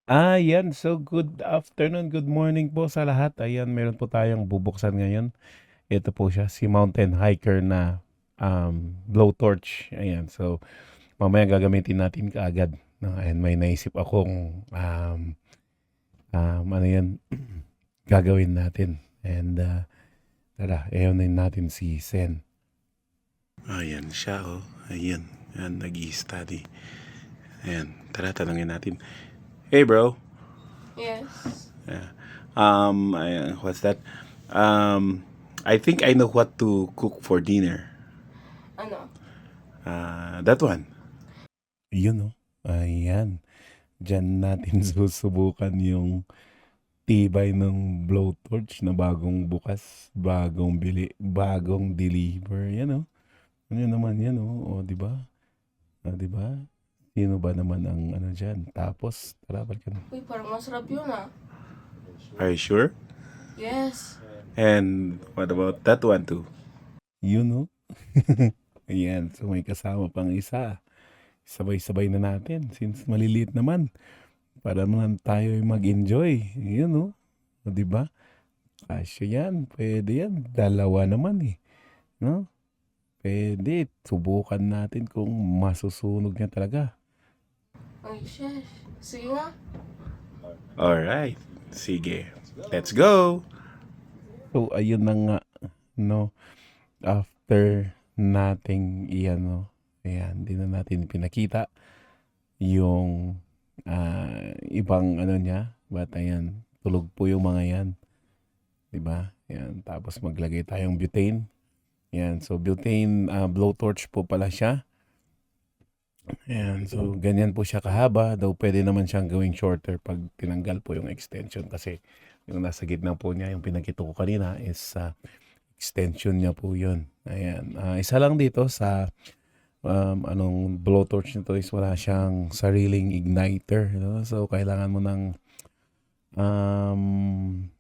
Yan. So, good afternoon, good morning po sa lahat. Ayan, meron po tayong bubuksan ngayon. Ito po siya, si mountain hiker na blowtorch. Ayan, so mamaya gagamitin natin kaagad. No? Ayan, may naisip akong ano yan, gagawin natin. And tara, ayaw natin si Sen. Ayan siya, oh. Ayan, nag-i-study. Ayan, tara, tanongin natin. Hey, bro. Yes. Yeah. What's that? I think I know what to cook for dinner. Ano? That one. Yun, oh. Ayan. Diyan natin susubukan yung tibay ng blowtorch na bagong bukas, bagong bili, bagong deliver. Yan, oh. Ano naman yan, oh. O, di ba? O, di ba? Sino ba naman ang ano dyan? Tapos, tara, balikan. Uy, parang masarap yun ah. Are you sure? Yes. And what about that one too? Yun, no? Ayan, so may kasama pang isa. Sabay-sabay na natin since maliliit naman. Para naman tayo mag-enjoy. Yun, no? O, diba? Kasya yan. Pwede yan. Dalawa naman eh. No? Pwede. Subukan natin kung masusunog niya talaga. Ay, shesh. Sige nga. Alright. Sige. Let's go! So, ayun na nga. No? After nating iyan, no? Ayan, di na natin pinakita yung ibang ano niya. But ayan, tulog po yung mga yan. Diba? Ayan, tapos maglagay tayong butane. Ayan, so butane blowtorch po pala siya. Ayan, so ganyan po siya kahaba. Daw pwede naman siyang gawing shorter pag tinanggal po yung extension kasi yung nasa gitna po niya, yung pinakita ko kanina is extension niya po yun. Ayan, isa lang dito sa anong blowtorch nito is wala siyang sariling igniter. No? So, kailangan mo ng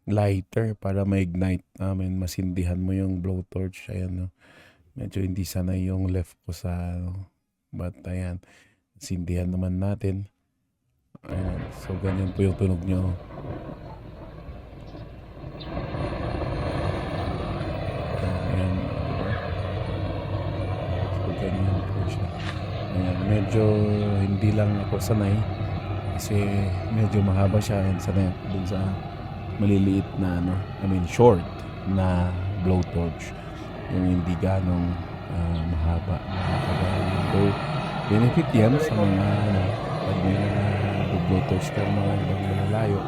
lighter para ma-ignite. Masindihan mo yung blowtorch. Ayan, no? Medyo hindi sanay yung left ko sa but ayan, sindihan naman natin. Ayan, so ganyan po yung tunog nyo. Ayan, diba? So ganyan po siya. Ayan, medyo hindi lang ako sanay kasi medyo mahaba siya and sanay ako dun sa maliliit na short na blowtorch. Yung hindi ganong mahaba. So, benefit yan sa mga pag may mga blowtorch ka mga ibang malalayo.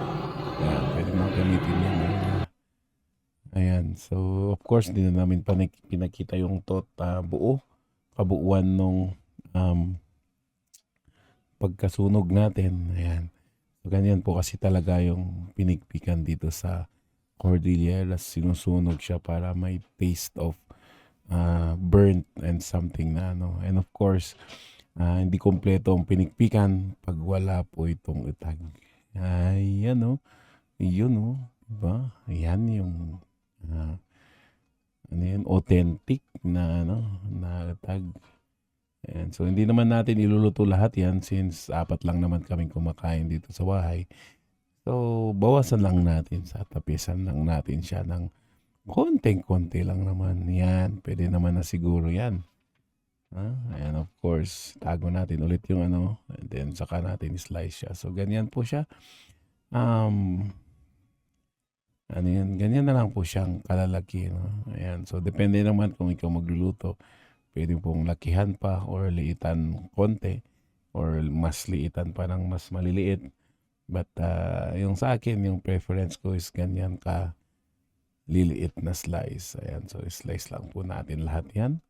Ayan, pwede mong gamitin yan. Ayan, so of course, hindi na namin pinakita yung kabuuan nung pagkasunog natin. Ayan. So, ganyan po kasi talaga yung pinigpikan dito sa Cordilleras. Sinusunog siya para may taste of burnt and something na ano. And of course, hindi kompleto ang pinigpikan pag wala po itong itag. Ayan, no? Yun, no? Diba? Ayan yung authentic na itag. Ayan. So, hindi naman natin iluluto lahat yan since 4 lang naman kaming kumakain dito sa bahay. So, bawasan lang natin sa tapisan lang natin siya ng konting-konti lang naman. Yan, pwede naman na siguro yan. Ayan, of course, tago natin ulit yung and then saka natin slice siya. So, ganyan po siya. Ganyan na lang po siyang kalalaki. No? Ayan, so depende naman kung ikaw magluluto. Pwede pong lakihan pa or liitan konti or mas liitan pa ng mas maliliit. But yung sa akin, yung preference ko is ganyan ka liliit na slice. Ayan, so slice lang po natin lahat yan.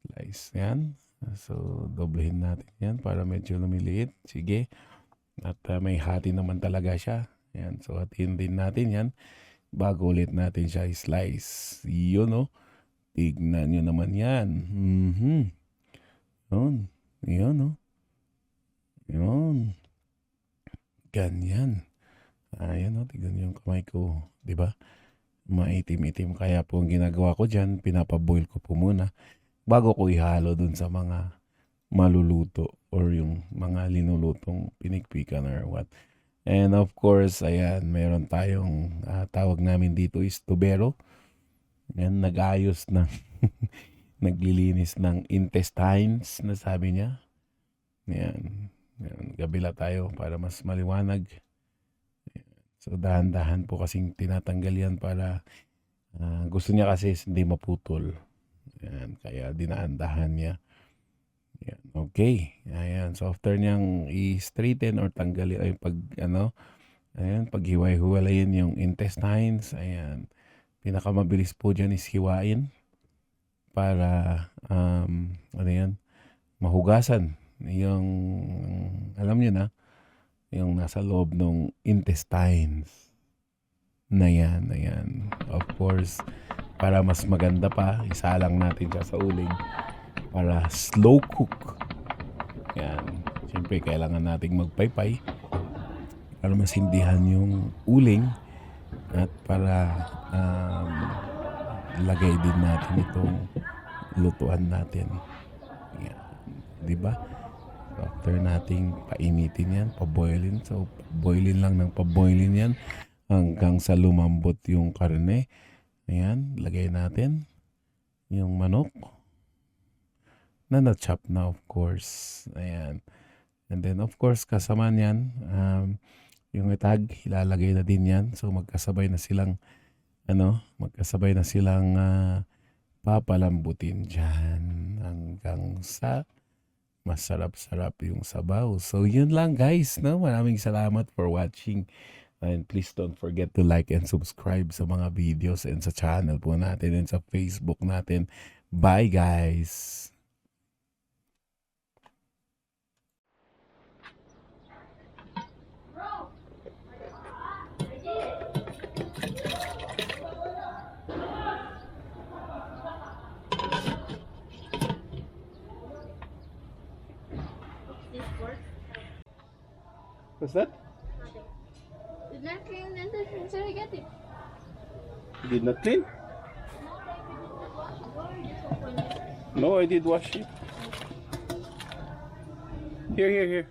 Slice yan. So doblehin natin yan para medyo lumiliit. Sige. At may hati naman talaga siya. Ayan, so hatiin din natin yan bago ulit natin siya slice. Yun, no? Tignan nyo naman yan. Yun. Yun, no? Yun. Ganyan. Ayan, no? Tignan nyo yung kamay ko. Diba? Maitim-itim. Kaya po ang ginagawa ko dyan, pinapaboil ko po muna bago ko ihalo dun sa mga maluluto or yung mga linulutong pinigpikan or what. And of course, ayan, meron tayong tawag namin dito is tubero. Yan, nag-ayos ng naglilinis ng intestines na sabi niya. Yan. Yan, gabila tayo para mas maliwanag. So dahan-dahan po kasing tinatanggal yan para gusto niya kasi hindi maputol. Yan, kaya dinahan-dahan niya. Yan, okay. Ayan, so after niyang i-straighten or tanggalin ay paghiwa-hiwalayin yung intestines, ayan. Pinakamabilis po dyan is hiwain para mahugasan yung alam niyo na yung nasa loob ng intestines na yan, ayan. Of course, para mas maganda pa, isalang natin siya sa uling para slow cook. Yan. Siyempre, kailangan nating magpaypay para masindihan yung uling at para lagay din natin itong lutuan natin. Yan. Diba? So, after nating painitin yan, paboilin. So, boilin lang ng paboilin yan hanggang sa lumambot yung karne. Ayan, lagay natin yung manok na na-chop na, of course. Ayan. And then, of course, kasama niyan, yung itag, ilalagay na din yan. So, magkasabay na silang, papalambutin dyan hanggang sa masarap-sarap yung sabaw. So, yun lang, guys. No? Maraming salamat for watching. And please don't forget to like and subscribe sa mga videos and sa channel po natin and sa Facebook natin. Bye, guys! What's that? Did not clean the intestines, so I get it. You did not clean? No, I did wash it. Here.